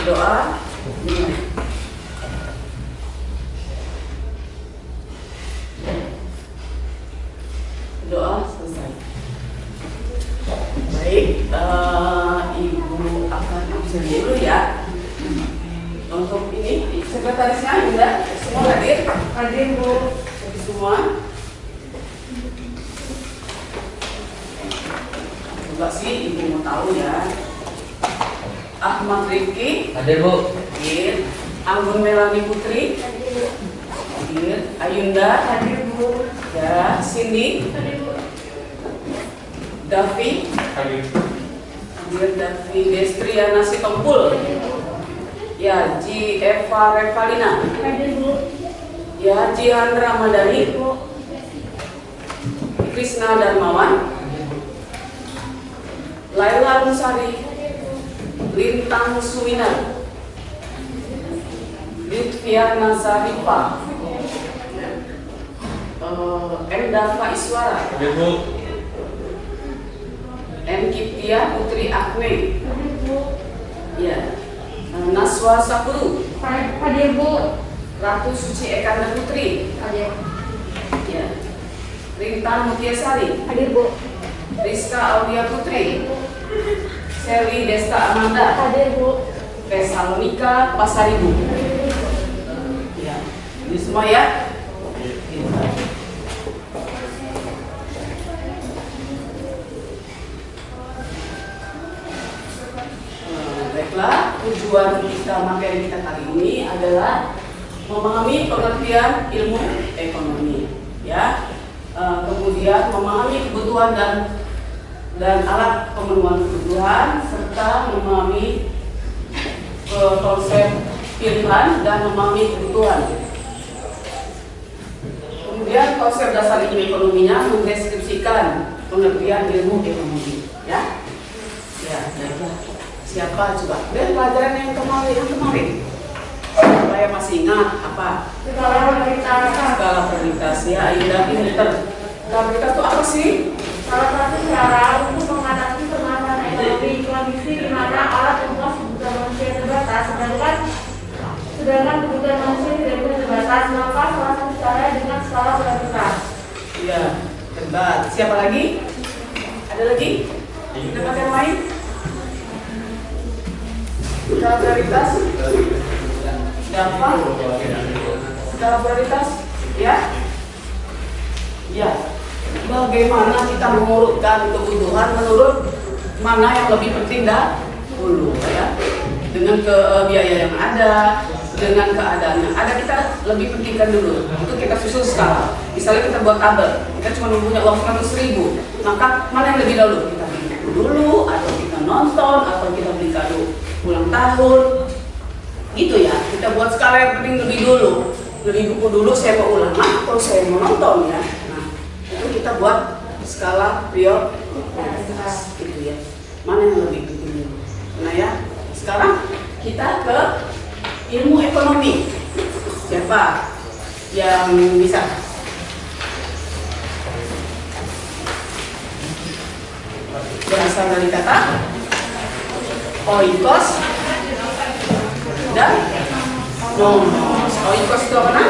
berdoa. Doa selesai. Baik, Ibu akan absen dulu ya. Untuk ini sekretarisnya Indah semua hadir? Hadir Bu. Hadir semua. Coba sih Ibu mau tahu ya. Ahmad Rifki hadir Bu. Hadir. Anggun Melani Putri hadir. Ayunda hadir Bu. Ya, Cindy hadir Bu. Davi hadir. Hadir Davi Destriana Sitompul. Ya, Ji Eva Revalina hadir Bu. Ya, Jihan Ramadhani Bu. Krisna Darmawan, Laila Musari, Lintang Suwinar, Litvia Nazarifa, Endava Iswara, M. Kiptia Putri Akme, ya, Naswa Sapuru, hadir Bu. Ratu Suci Ekanda Putri, Hadir. ya, Rintan Mutiasari, Hadir Bu. Rizka Aulia Putri, Sally Desta Amanda, Hadir Bu. Tesalonika Pasaribu. Ya, ini semua ya. Baiklah, tujuan kita materi kita kali ini adalah memahami pengertian ilmu ekonomi, ya. Kemudian memahami kebutuhan dan alat pemenuhan kebutuhan, serta memahami konsep pilihan dan memahami kebutuhan. Kemudian konsep dasar ilmu ekonominya mendeskripsikan pengertian ilmu ekonomi, ya. Ya, baiklah. Siapa coba? Dan pelajaran yang kemarin. Saya masih ingat apa? Skala prioritas. Skala prioritas ya, Ayunda pinter. Skala prioritas itu apa sih? Salah satu cara untuk mengatasi permasalahan ekonomi kondisi di mana alat untuk kebutuhan manusia terbatas, sedangkan kebutuhan manusia tidak bisa terbatas, maka salah satu cara dengan skala prioritas. Iya, hebat. Siapa lagi? Ada lagi? Ada yang lain? Skala prioritas? Siapa? Skala prioritas? Ya? Ya. Bagaimana kita mengurutkan kebutuhan menurut mana yang lebih penting dahulu, ya? Dengan biaya yang ada, dengan keadaan yang ada, kita lebih pentingkan dulu. Itu kita susun skala. Misalnya kita buat tabel, kita cuma punya uang 100.000, maka mana yang lebih dahulu? Kita beli buku dulu, atau kita nonton, atau kita beli kado ulang tahun, gitu ya. Kita buat skala yang penting lebih dulu. Lebih buku dulu, saya mau ulangan atau saya mau nonton, ya. Nah, itu kita buat skala prioritas, gitu ya. Mana yang lebih penting dulu? Nah ya, sekarang kita ke ilmu ekonomi. Siapa yang bisa? Berasal dari kata oikos dan nomos. Oikos itu apa?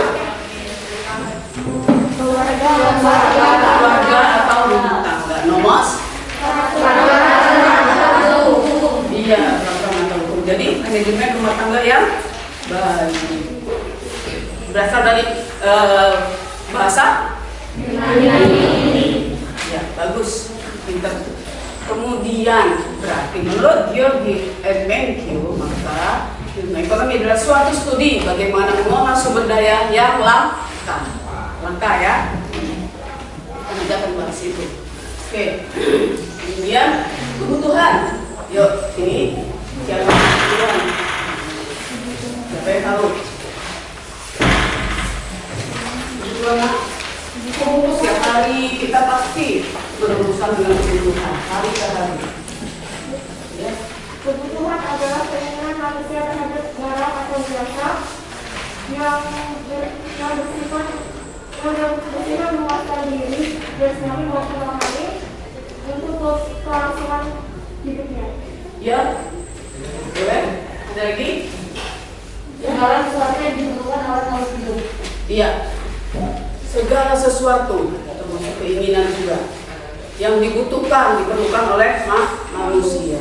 Keluarga atau rumah tangga. Nomos? Iya, jadi manajemen rumah tangga yang baik. Berasal dari bahasa? Ya, bagus, pintar. Kemudian berarti menurut Georgi Emenkiu, maka ilmu ekonomi adalah suatu studi bagaimana mengolah sumber daya yang langka ya. Kita akan bahas itu. Oke. Kemudian kebutuhan. Yuk, ini siapa kebutuhan? Siapa yang tahu? Kebutuhan setiap hari kita pasti berurusan dengan kebutuhan hari ke hari. Ya. Kebutuhan adalah keinginan manusia terhadap barang atau jasa yang bersifat memuaskan diri dan semakin mempengaruhi untuk kelangsungan hidupnya. Ya, boleh. Ada lagi? Segala sesuatu yang diperlukan oleh makhluk hidup. Iya. Segala sesuatu, termasuk keinginan juga, yang diperlukan oleh manusia,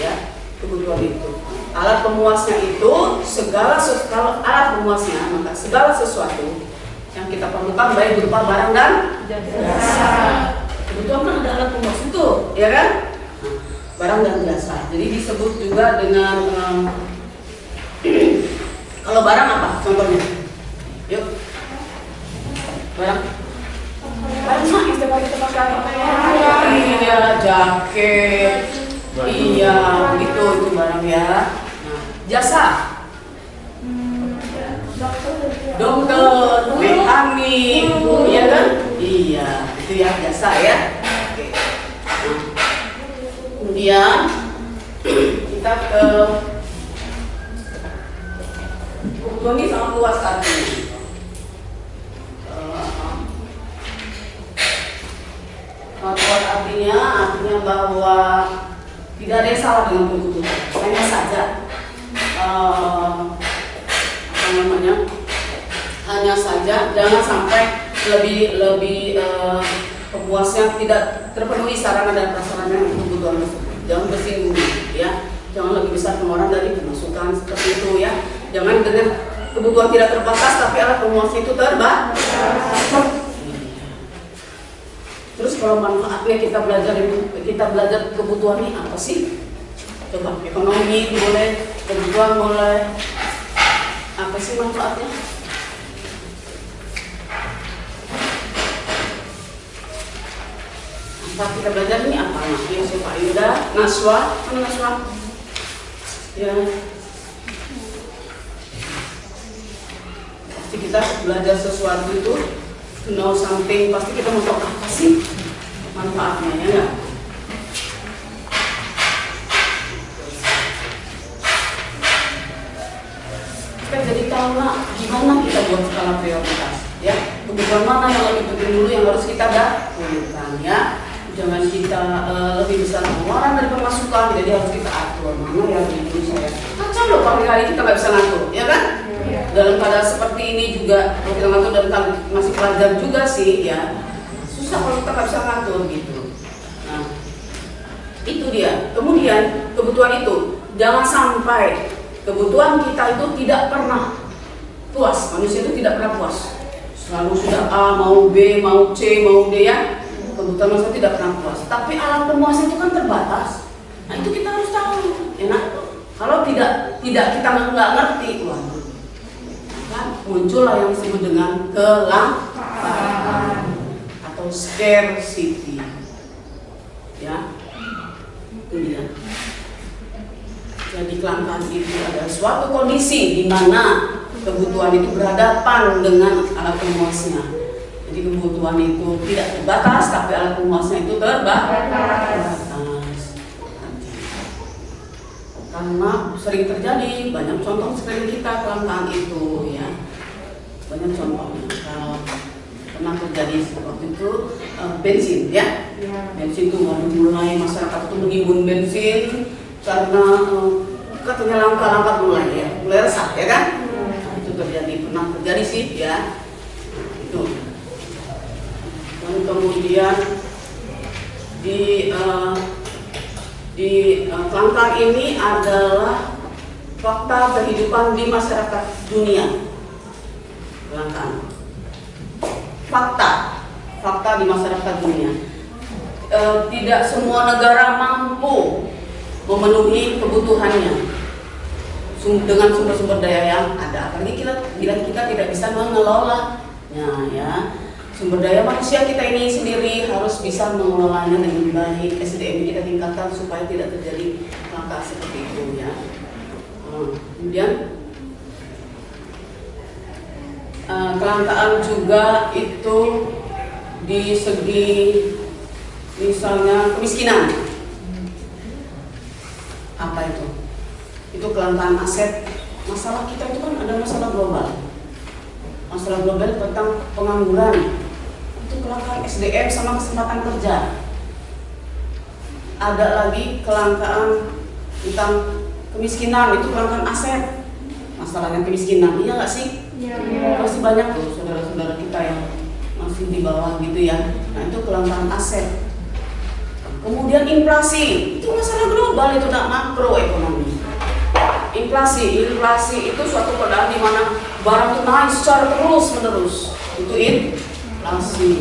ya, kebutuhan itu. Alat pemuasnya itu kalau alat pemuasnya, maka segala sesuatu yang kita perlukan baik berupa barang dan jasa. Kebutuhan kan ada alat pemuas itu, ya kan? Barang dan jasa. Jadi disebut juga dengan kalau barang apa contohnya? Yuk. Barang mah yang setiap hari kita pakai. Iya, jaket. Iya, gitu itu barang ya. Nah, jasa. Dokter, mekanik, iya kan? Iya, itu ya jasa ya. Oke. Nah, kemudian kita ke kebutuhan ini sangat luas artinya. Luas artinya bahwa tidak ada yang salah dengan kebutuhan. Hanya saja hanya saja jangan sampai lebih pemuasnya tidak terpenuhi sarana dan prasarana untuk kebutuhan tersebut. Jangan bersinggung, ya. Jangan lebih besar pengeluaran dari pemasukan seperti itu, ya. Jangan dengan kebutuhan tidak terbatas tapi alat pemuasnya itu terbatas. Terus kalau manfaatnya kita belajar kebutuhan ini apa sih? Coba ekonomi boleh, kebutuhan boleh. Apa sih manfaatnya? Manfaat kita belajar ini apa? Yang Pak Yuda, Naswa, mana Naswa? Ya. Pasti kita belajar sesuatu itu, to know something, pasti kita mau tahu apa sih manfaatnya, ya enggak? Kita jadi tahu lah gimana kita buat skala prioritas, ya. Kebutuhan mana yang lebih penting dulu yang harus kita dahulukan, ya. Jangan kita lebih besar pengeluaran dari pemasukan, jadi harus kita atur mana yang lebih dulu saya. Kacau loh kalau hari kita nggak bisa ngatur, ya kan? Dalam keadaan seperti ini juga kalau kita ngatur dan masih pelajar juga sih, ya susah kalau kita nggak bisa ngatur gitu. Nah, itu dia. Kemudian kebutuhan itu jangan sampai kebutuhan kita itu tidak pernah puas. Manusia itu tidak pernah puas. Selalu sudah A mau B mau C mau D, ya. Kebutuhan manusia tidak pernah puas. Tapi alat pemuas itu kan terbatas. Nah itu kita harus tahu, ya. Nah, kalau tidak kita nggak ngerti, waduh, muncullah yang disebut dengan kelangkaan atau scarcity, ya. Itu dia. Jadi kelangkaan itu adalah suatu kondisi di mana kebutuhan itu berhadapan dengan alat pemuasnya. Jadi kebutuhan itu tidak terbatas, tapi alat pemuasnya itu terbatas. Karena sering terjadi, banyak contoh sering kita kelangkaan itu, ya. Banyak contohnya. Kalau pernah terjadi seperti itu, bensin, ya. Bensin itu mulai masyarakat itu menimbun bensin karena katanya langka mulai, ya, mulai resah, ya kan? Nah, itu pernah terjadi sih, ya. Itu. Dan kemudian di kelangkaan ini adalah fakta kehidupan di masyarakat dunia. Kelangkaan. Fakta di masyarakat dunia. Tidak semua negara mampu memenuhi kebutuhannya dengan sumber-sumber daya yang ada. Apalagi kita tidak bisa mengelolanya, ya. Sumber daya manusia kita ini sendiri harus bisa mengelolanya dengan baik. SDM kita tingkatkan supaya tidak terjadi kelangkaan seperti itu, ya. Kemudian kelangkaan juga itu di segi misalnya kemiskinan. Apa itu? Itu kelangkaan aset. Masalah kita itu kan ada masalah global. Masalah global tentang pengangguran. Itu kelangkaan SDM sama kesempatan kerja. Ada lagi kelangkaan tentang kemiskinan itu kelangkaan aset. Masalahnya kemiskinan, iya nggak sih? Pasti banyak tuh saudara-saudara kita yang masih di bawah gitu ya. Nah itu kelangkaan aset. Kemudian inflasi, itu masalah global, itu tidak makroekonomi. Inflasi itu suatu keadaan di mana barang itu naik secara terus-menerus. Itu inflasi.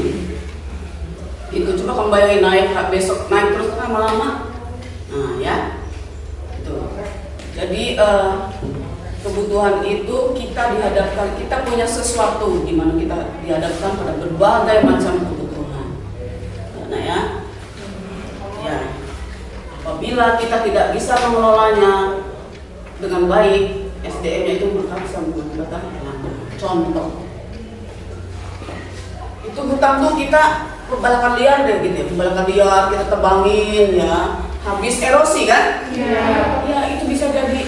Itu coba kamu bayangin naik besok naik terus kan lama-lama. Nah ya, itu. Jadi kebutuhan itu kita punya sesuatu di mana kita dihadapkan pada berbagai macam kebutuhan. Nah ya, apabila kita tidak bisa mengelolanya dengan baik, SDM-nya itu bisa mengakibatkan hutang. Contoh, itu hutang tuh kita pembalakan liar deh gitu ya, pembalakan liar kita tebangin ya, habis erosi kan? Ya itu bisa jadi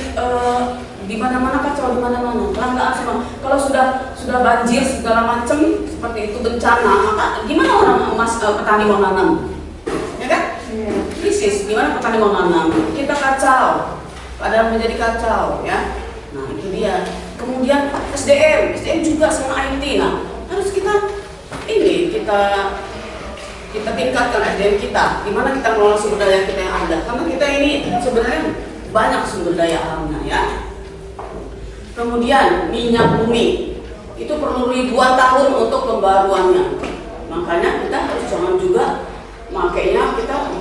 di mana-mana kacau, di mana-mana kelangkaan semua. Kalau sudah banjir segala macam seperti itu bencana, maka gimana orang petani mau nanam? Ya kan? Krisis, gimana petani mau nanam? Kita kacau, padahal menjadi kacau ya. Nah itu dia. Kemudian SDM juga sama IT. Nah harus kita tingkatkan SDM kita. Gimana kita mengelola sumber daya kita yang ada? Karena kita ini sebenarnya banyak sumber daya alamnya ya. Kemudian minyak bumi itu perlu ribuan tahun untuk pembaruannya. Makanya kita harus jangan juga makanya kita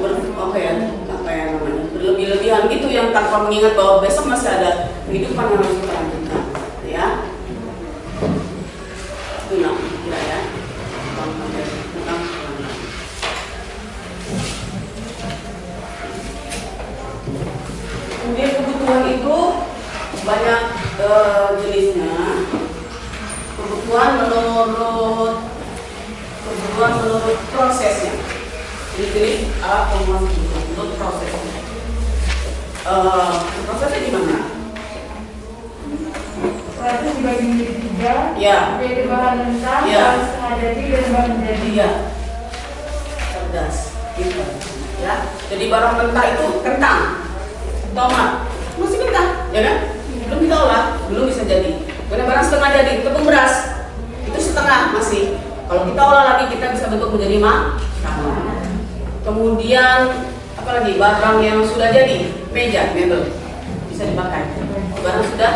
berlebih-lebihan gitu yang tanpa mengingat bahwa besok masih ada kehidupan yang harus kita lanjutkan ya. Itu ya. Kemudian kebutuhan itu banyak jenisnya. Kebutuhan menurut prosesnya. Jadi alat pemenuhan kebutuhan menurut prosesnya. Prosesnya gimana? Proses dibagi menjadi 3. Ya. Yaitu bahan mentah, bahan setengah jadi, dan bahan menjadi. Ya. Cerdas. Gitu. Ya. Jadi barang mentah itu kentang, tomat, masih mentah, ya kan? Belum kita olah, belum bisa jadi. Barang setengah jadi, tepung beras itu setengah masih. Kalau kita olah lagi kita bisa bentuk menjadi makanan. Kemudian apalagi barang yang sudah jadi, meja, mebel bisa dipakai. Barang sudah.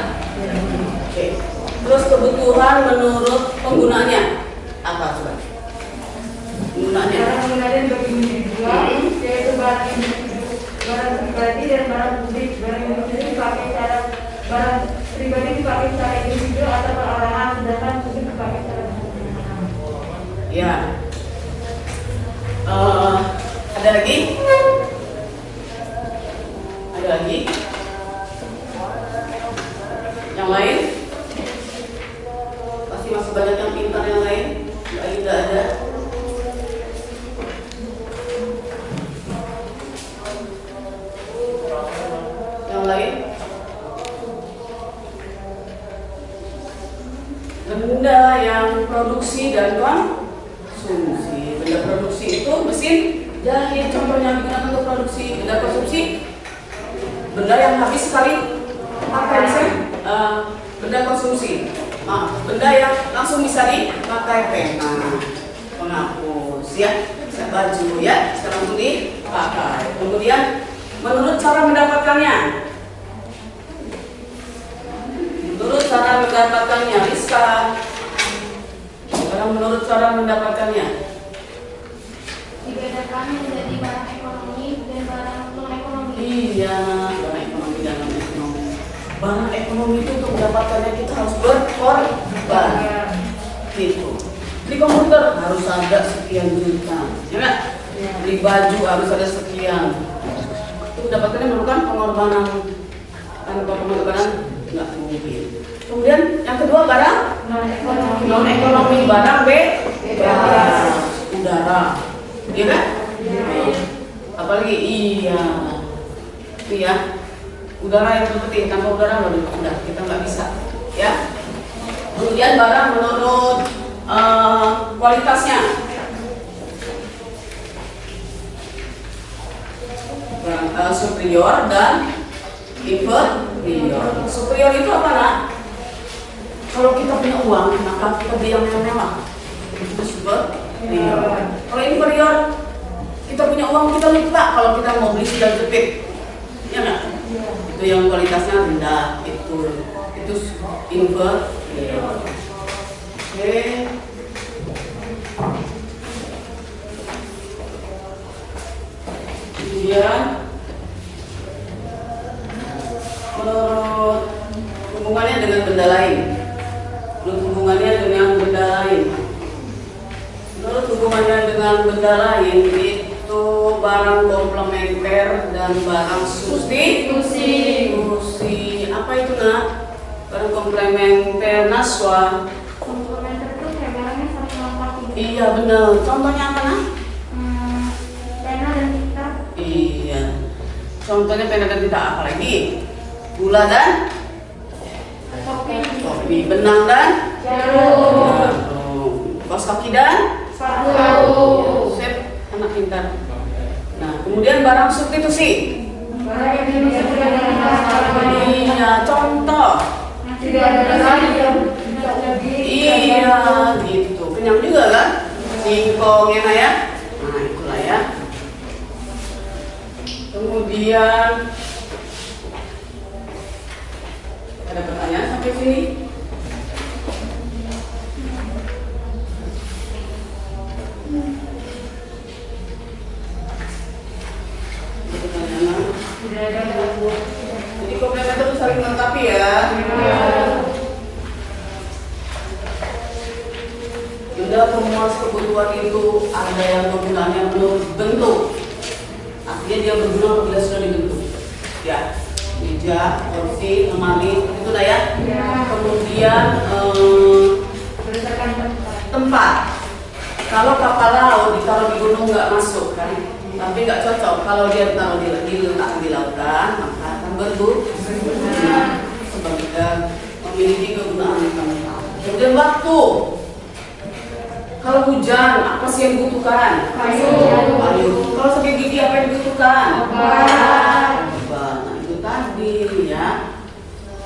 Oke. Terus kebutuhan menurut penggunaannya apa coba? Penggunaannya. Penggunaannya dibagi menjadi 2, yaitu barang individu, barang pribadi dan barang publik. Barang individu dipakai secara barang pribadi dipakai secara individu atau perorangan, sedangkan publik dipakai secara bersama. Ya. Ada lagi? Ada lagi? Yang lain? Pasti masih banyak yang pintar yang lain. Tidak ada. Yang lain? Benda yang produksi dan konsumsi. Benda produksi itu mesin jahit contohnya digunakan untuk produksi. Benda konsumsi, benda yang habis sekali pakai misalnya benda konsumsi. Benda yang langsung bisa dipakai, pena, penghapus ya, bisa baju ya, sekarang langsung dipakai. Kemudian menurut cara mendapatkannya. Menurut cara mendapatkannya, Rizka. Sekarang menurut cara mendapatkannya. Dibedakan menjadi barang ekonomi dan barang non ekonomi. Iya, barang ekonomi dan non ekonomi. Barang ekonomi itu untuk mendapatkannya kita harus berkorban. Gitu. Di komputer harus ada sekian juta, ya kan? Beli baju harus ada sekian. Itu mendapatkannya memerlukan pengorbanan. Tanpa pengorbanan nggak mungkin. Kemudian yang kedua barang non ekonomi, barang udara, iya kan? Apalagi iya, udara yang penting, tanpa udara udah kita nggak bisa, ya. Kemudian barang menurut kualitasnya, superior dan inferior. Superior itu apa nak? Kalau kita punya uang, maka kita beli yang mewah. Itu superior. Kalau inferior, kita punya uang, kita lupa kalau kita mau beli sandal jepit. Ya nggak? Itu yang kualitasnya rendah. Itu inferior. Oke. Kemudian menurut hubungannya dengan benda lain. Menurut hubungannya dengan benda lain. Menurut hubungannya dengan benda lain itu barang komplementer dan barang substitusi. Apa itu nak? Barang komplementer Naswa. Komplementer itu kayak barangnya saling melengkapi. Iya benar. Contohnya apa nak? Pena dan tinta. Iya. Contohnya pena dan tinta apa lagi? Gula dan kopi, benang dan jarum, kaos kaki dan sepatu. Sip, anak pintar. Nah, kemudian barang substitusi. Barang yang bisa Iya, contoh. tidak ada lagi yang tidak jadi. Iya, gitu. Kenyang juga kan? Singkong ya, Nak, ya. Nah, itulah ya. Kemudian ada pertanyaan sampai sini? Ada pertanyaan? Tidak ada. Jadi komplementer itu saling melengkapi ya. Benda pemuas kebutuhan itu ada yang kegunaannya belum bentuk. Artinya dia berguna apabila sudah dibentuk. Ya, meja, kursi, lemari, itu lah ya. Kemudian Berdasarkan tempat. Kalau kapal laut ditaruh di gunung nggak masuk kan, tapi nggak cocok. Kalau dia ditaruh diletakkan di lautan, maka akan berguna sebagai memiliki kegunaan tempat. Kemudian waktu. Kalau hujan, apa sih yang dibutuhkan? Kayu. Kalau sakit gigi apa yang dibutuhkan? Obat. Nah, itu tadi ya.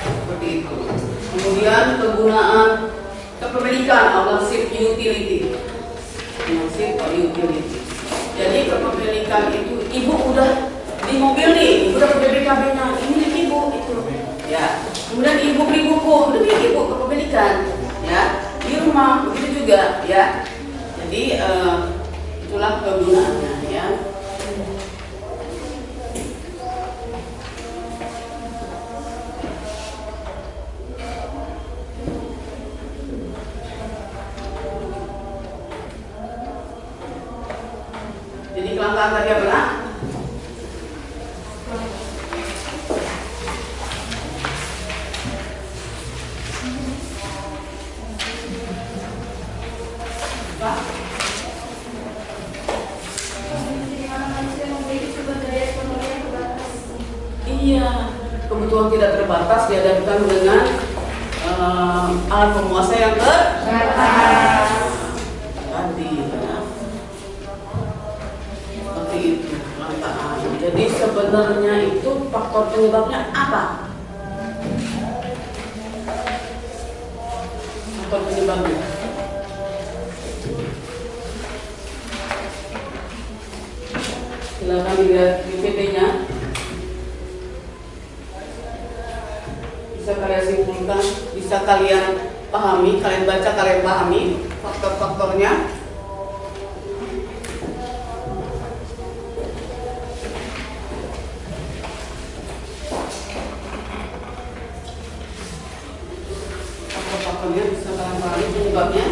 Seperti itu. Kemudian kegunaan kepemilikan ownership utility. Ownership utility. Jadi kepemilikan itu ibu udah di mobil nih, ibu udah pakai BKB-nya, ini milik ibu itu. Ya. Kemudian ibu beli buku, udah milik ibu kepemilikan. Ya. Di rumah begitu juga ya. Jadi itulah kegunaannya ya. Jadi kelangkaan tadi apa nak? Iya, kebutuhan tidak terbatas dihadapkan dengan alat pemuasa yang terbatas. Tadi, ya. Seperti itu, kelangkaan. Jadi sebenarnya itu faktor penyebabnya apa? Faktor penyebabnya. Silakan dilihat di PT-nya. Bisa kalian simpulkan, bisa kalian pahami, kalian baca, kalian pahami faktor-faktornya. Faktor-faktornya bisa kalian pahami penyebabnya.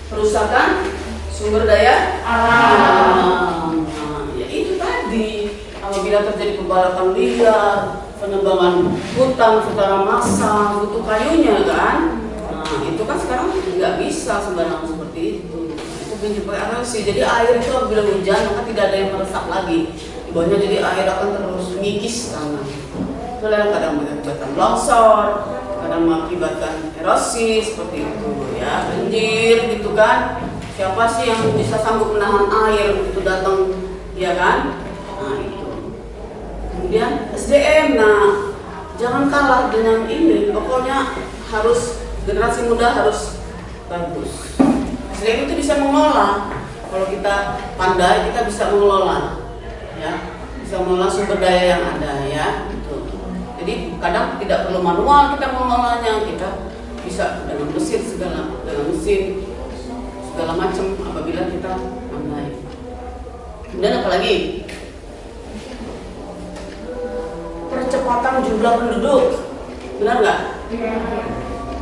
Perusakan sumber daya alam. Nah, ya itu tadi, apabila terjadi pembalakan liar, penebangan hutan secara massal, butuh kayunya kan. Nah, itu kan sekarang nggak bisa sembarangan seperti itu. Itu penyebab sih. Jadi air itu apabila hujan maka tidak ada yang meresap lagi. Di bawahnya jadi air akan terus mengikis tanah. kadang mengakibatkan longsor, kadang mengakibatkan erosi seperti itu ya, banjir gitu kan. Siapa sih yang bisa sanggup menahan air itu datang, ya kan? Nah itu. Kemudian SDM, nah jangan kalah dengan ini, pokoknya harus generasi muda harus bagus. SDM itu bisa mengelola, kalau kita pandai kita bisa mengelola, ya, bisa mengelola sumber daya yang ada ya. Gitu. Jadi kadang tidak perlu manual kita mengelolanya, kita bisa dengan mesin segala macam apabila kita pandai. Dan apalagi percepatan jumlah penduduk, benar nggak?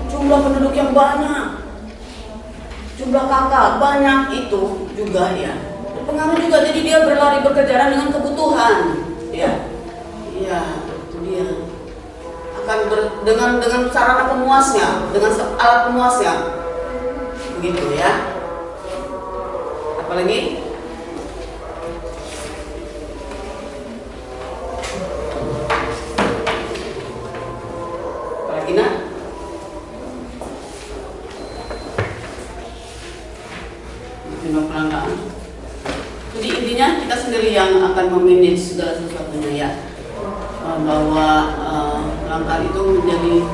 Jumlah penduduk yang banyak, jumlah kakak banyak itu juga ya berpengaruh juga. Jadi dia berlari berkejaran dengan kebutuhan, ya, iya itu dia akan dengan sarana pemuasnya, dengan alat pemuasnya, begitu ya. Apalagi nak? Jumlah pelanggan. Jadi intinya kita sendiri yang akan memanage segala sesuatunya ya. Bahwa pelanggan itu menjadi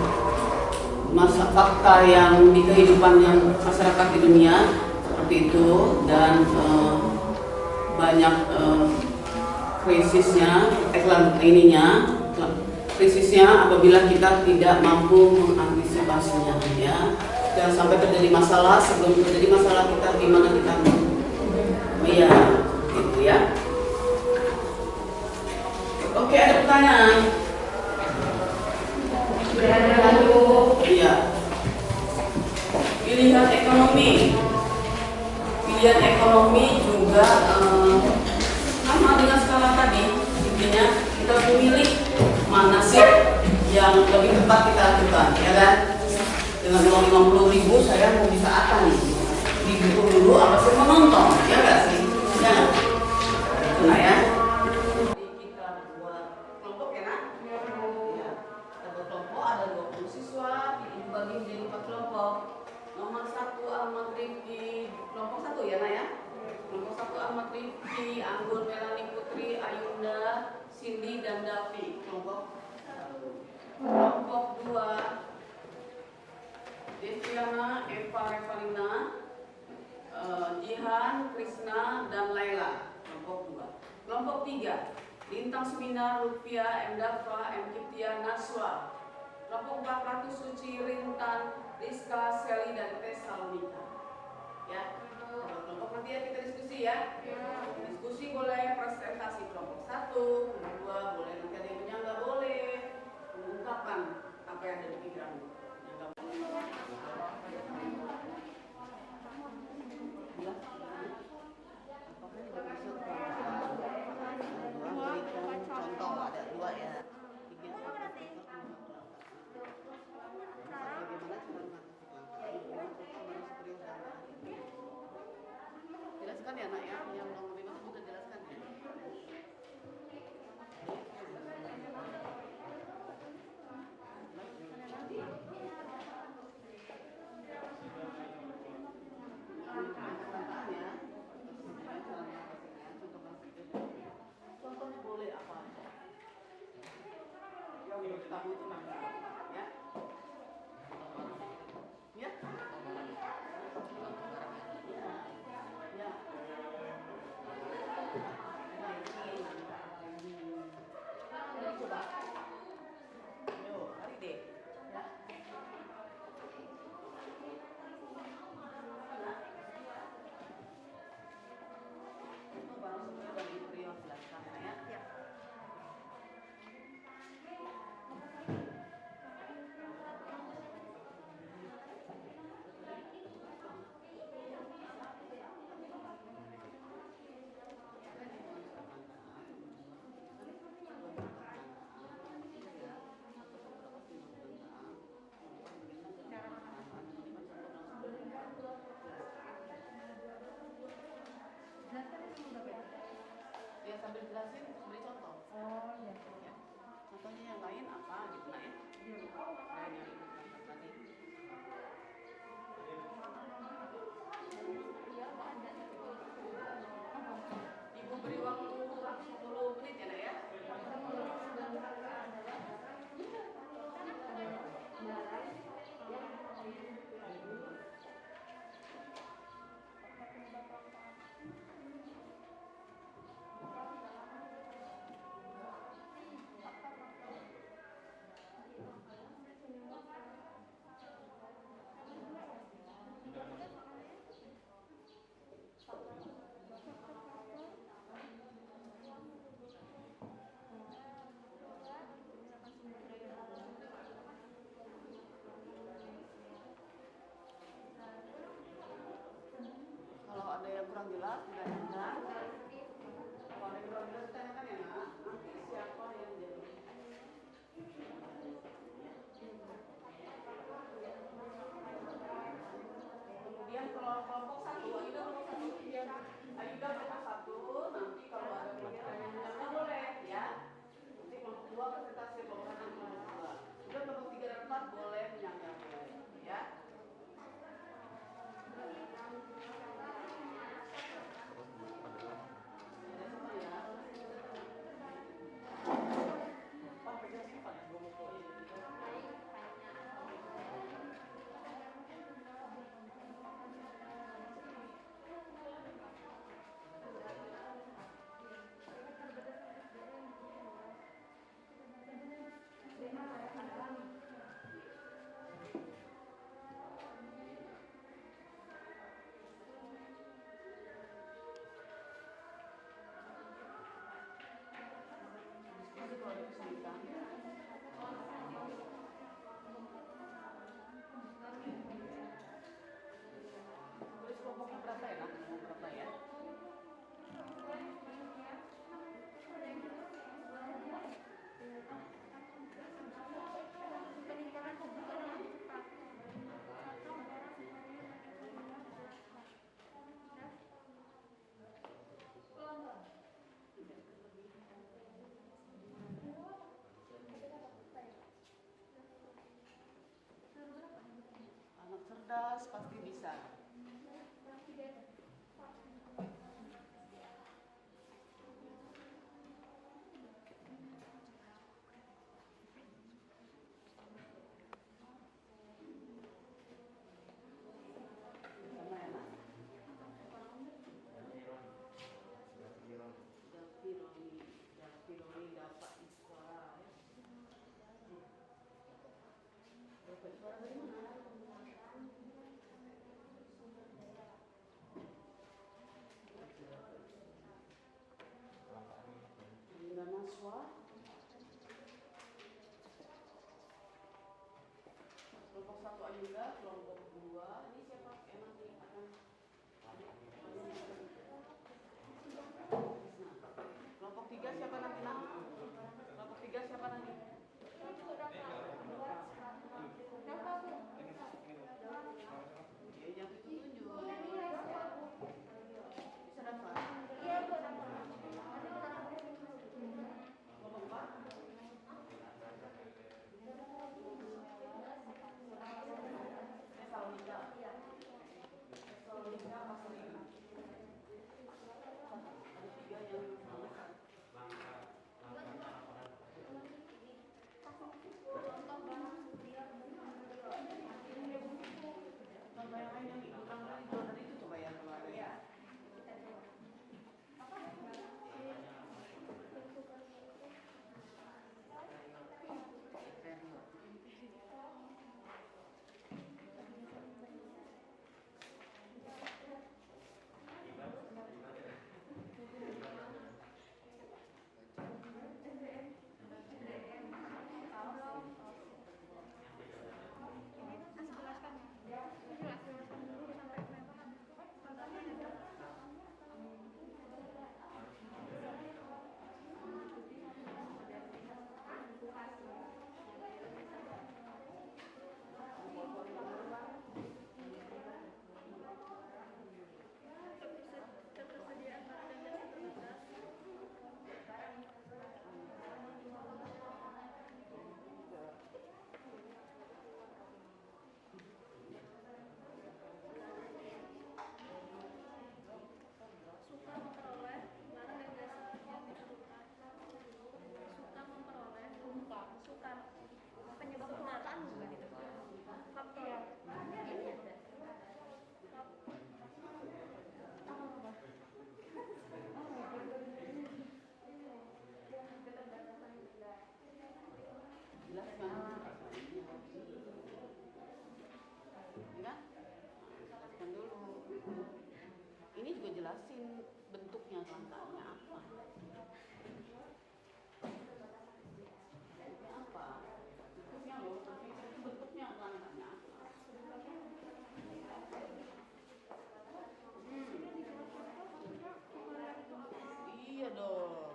masa fakta yang di kehidupan yang masyarakat di dunia seperti itu, dan banyak krisisnya apabila kita tidak mampu mengantisipasinya ya. Jangan sampai terjadi masalah, sebelum terjadi masalah kita gimana kita ya gitu ya. Oke, ada pertanyaan? Iya. Pilihan ekonomi juga sama dengan skala tadi. Intinya kita memilih mana sih yang lebih tepat kita lakukan, ya kan? Dengan uang 50.000 saya mau bisa apa nih? Dibutuh dulu apa sih menonton, ya nggak sih? Ya nggak? Nah ya. Kita buat kelompok ya nak? Ya. Kita buat kelompok, ada 20 siswa, dibagi menjadi 4 kelompok. Nomor 1 Ahmad Rifki, kelompok 1 ya nak ya? Kelompok 1 Ahmad Rifki, Anggun, Melani Putri, Ayunda, Cindy dan Davi. Kelompok 2 Deviana, Eva Revalina, Jihan, Krisna, dan Laila. Kelompok 2. Kelompok 3 Lintang Semina, Rupiah, Endafa, Kiptia, Naswa. Kelompok 4 Suci, Rintan, Rizka, Seli, dan Tesalonika. Ya, kelompok nanti ya kita diskusi ya. Diskusi boleh, presentasi kelompok 1, kelompok 2 boleh, nanti ada yang menyangga boleh, mengungkapkan apa yang ada di pikiranmu. Contoh ada 2 ya. Jelaskan ya nak ya, yang mau lebih masuk juga jelaskan ya. Contohnya boleh apa? Yang menurut kamu itu nanti ya? Ya? Ya. Coba. Yuk, hari deh. Ya. Itu baru sebenarnya dari Priyo jelaskan ya. Ya. Ya sambil jelasin, beri contoh. Oh iya. Ya. contohnya yang lain apa gitu nah ya. Kayak yang ibu katakan tadi. Ibu beri waktu 10 menit ya nak ya. Kalau ada yang kurang jelas ditanyakan. Kalau ada yang kurang jelas ditanyakan ya nak. Nanti siapa yang jadi? Kemudian kalau kelompok 1, Ayuda kelompok 1 kemudian Ayuda kelompok 1 nanti kalau ada pertanyaan boleh ya. Nanti kelompok 2 presentasi kelompok 6 kelompok 2. Sudah kelompok 3 dan 4 boleh menyanggah ya. Tulis kelompoknya berapa ya nak? Berapa ya? Anak cerdas pasti bisa. Sama ya nak? Japironi dapat suara ya. Dapat suara dari mana? Linda Naswa. Kelompok 1 Ayuda, kelompok 2 ini siapa yang nanti akan kelompok 3 siapa nanti nak? Kelompok 3 siapa nanti? Ya yang itu tunjuk. Bisa dapat? Iya, Bu, dapat. Kelompok 4? Tesalonika. Tesalonika pasal 5. Ada 3 yang sama. Contoh yang lain yang ibu bilang tadi itu coba ya kalau ada ya. Jelaskan dulu sampai jelasin bentuknya kelangkaannya apa. Bentuknya apa? Bentuknya loh, tapi itu bentuknya kelangkaannya apa. Iya dong.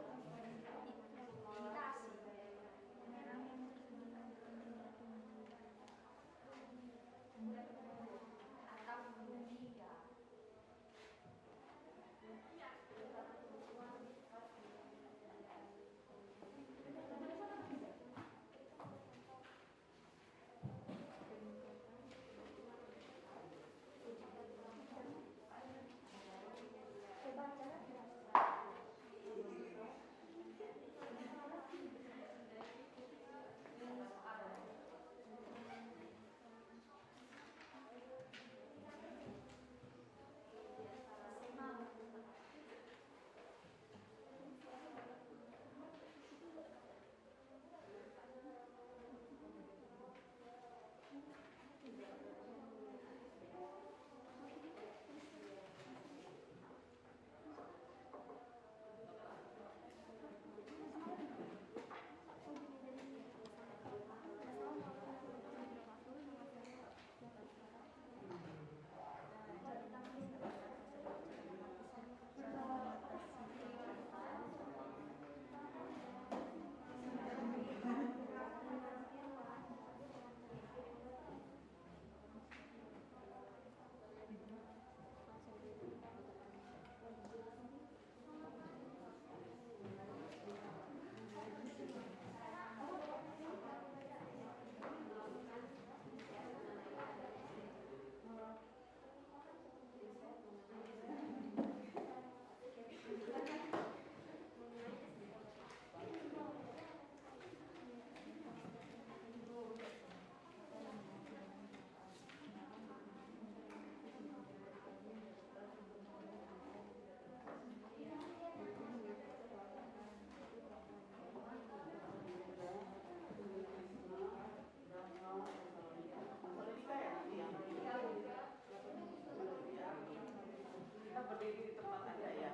Kita berdiri di tempat aja ya.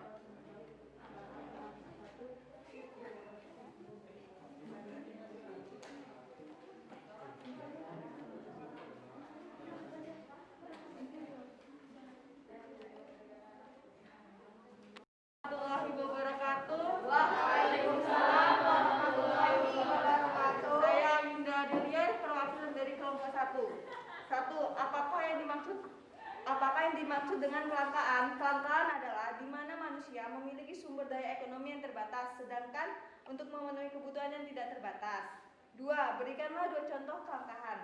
Warahmatullahi wabarakatuh. Waalaikumsalam warahmatullahi wabarakatuh. Saya Yunda Delia, perwakilan dari kelompok 1. Apakah yang dimaksud dengan kelangkaan? Kelangkaan adalah di mana manusia memiliki sumber daya ekonomi yang terbatas, sedangkan untuk memenuhi kebutuhan yang tidak terbatas. 2. Berikanlah 2 contoh kelangkaan.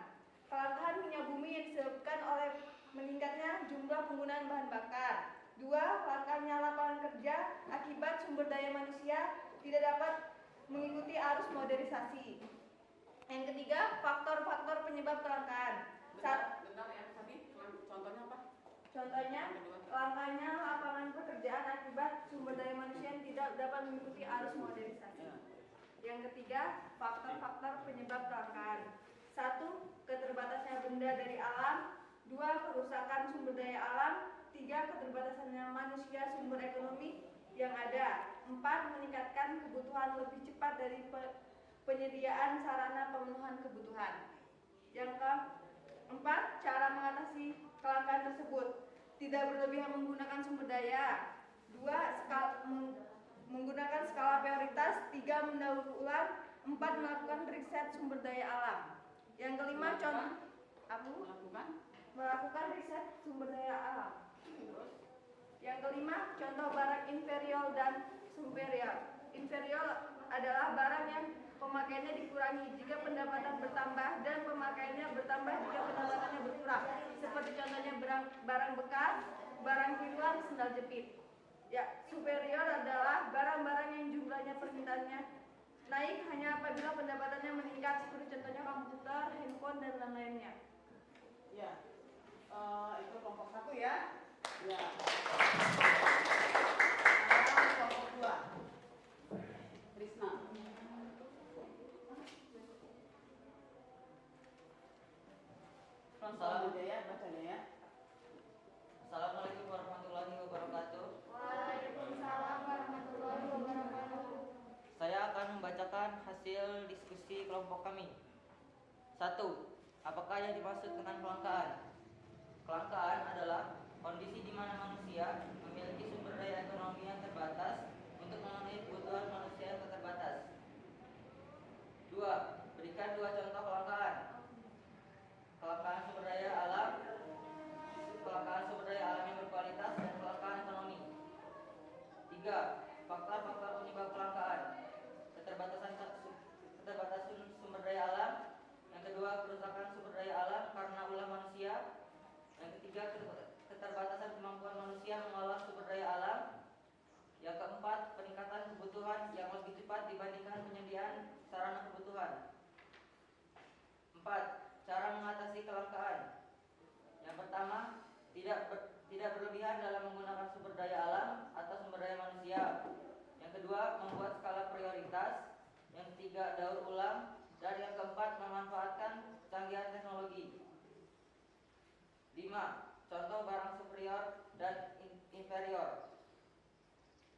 Kelangkaan minyak bumi yang disebabkan oleh meningkatnya jumlah penggunaan bahan bakar. 2. Kelangkaannya lapangan kerja akibat sumber daya manusia tidak dapat mengikuti arus modernisasi. Yang ketiga, faktor-faktor penyebab kelangkaan. Bentar ya, tadi contohnya apa? Contohnya, kelangkaannya lapangan pekerjaan akibat sumber daya manusia yang tidak dapat mengikuti arus modernisasi. Yang ketiga, faktor-faktor penyebab kelangkaan. 1. Keterbatasannya benda dari alam. 2. Kerusakan sumber daya alam. 3. Keterbatasannya manusia sumber ekonomi yang ada. 4. Meningkatkan kebutuhan lebih cepat dari penyediaan sarana pemenuhan kebutuhan. Yang keempat, cara mengatasi kelangkaan tersebut. Tidak berlebihan menggunakan sumber daya. 2. Menggunakan skala prioritas. 3. Mendaur ulang. 4. Melakukan riset sumber daya alam. Yang kelima, melakukan riset sumber daya alam. Yang kelima, contoh barang inferior dan superior. Inferior adalah barang yang pemakaiannya dikurangi jika pendapatan bertambah dan pemakaiannya bertambah jika pendapatannya berkurang. Seperti contohnya barang bekas, barang tiruan, sendal jepit. Ya, superior adalah barang-barang yang jumlahnya permintaannya naik hanya apabila pendapatannya meningkat, seperti contohnya komputer, handphone, dan lain-lainnya. Ya, itu kelompok 1 ya. Ya. Sekarang kelompok 2. Krisna. Langsung aja ya, bacanya ya. Assalamualaikum warahmatullahi wabarakatuh. kelompok kami. 1. Apakah yang dimaksud dengan kelangkaan? Kelangkaan adalah kondisi di mana manusia memiliki sumber daya ekonomi yang terbatas untuk memenuhi kebutuhan manusia yang terbatas. 2. Berikan 2 contoh kelangkaan. Kelangkaan sumber daya alam, kelangkaan sumber daya alam yang berkualitas, dan kelangkaan ekonomi. 3. Faktor-faktor penyebab kelangkaan. Keterbatasan sumber daya alam. Yang kedua, kerusakan sumber daya alam karena ulah manusia. Yang ketiga, keterbatasan kemampuan manusia mengolah sumber daya alam. Yang keempat, peningkatan kebutuhan yang lebih cepat dibandingkan penyediaan sarana kebutuhan. 4. Cara mengatasi kelangkaan. Yang pertama, tidak berlebihan dalam menggunakan sumber daya alam atau sumber daya manusia. Yang kedua, membuat skala prioritas. Yang ketiga, daur ulang. Dan yang keempat, memanfaatkan kecanggihan teknologi. 5. Contoh barang superior dan inferior.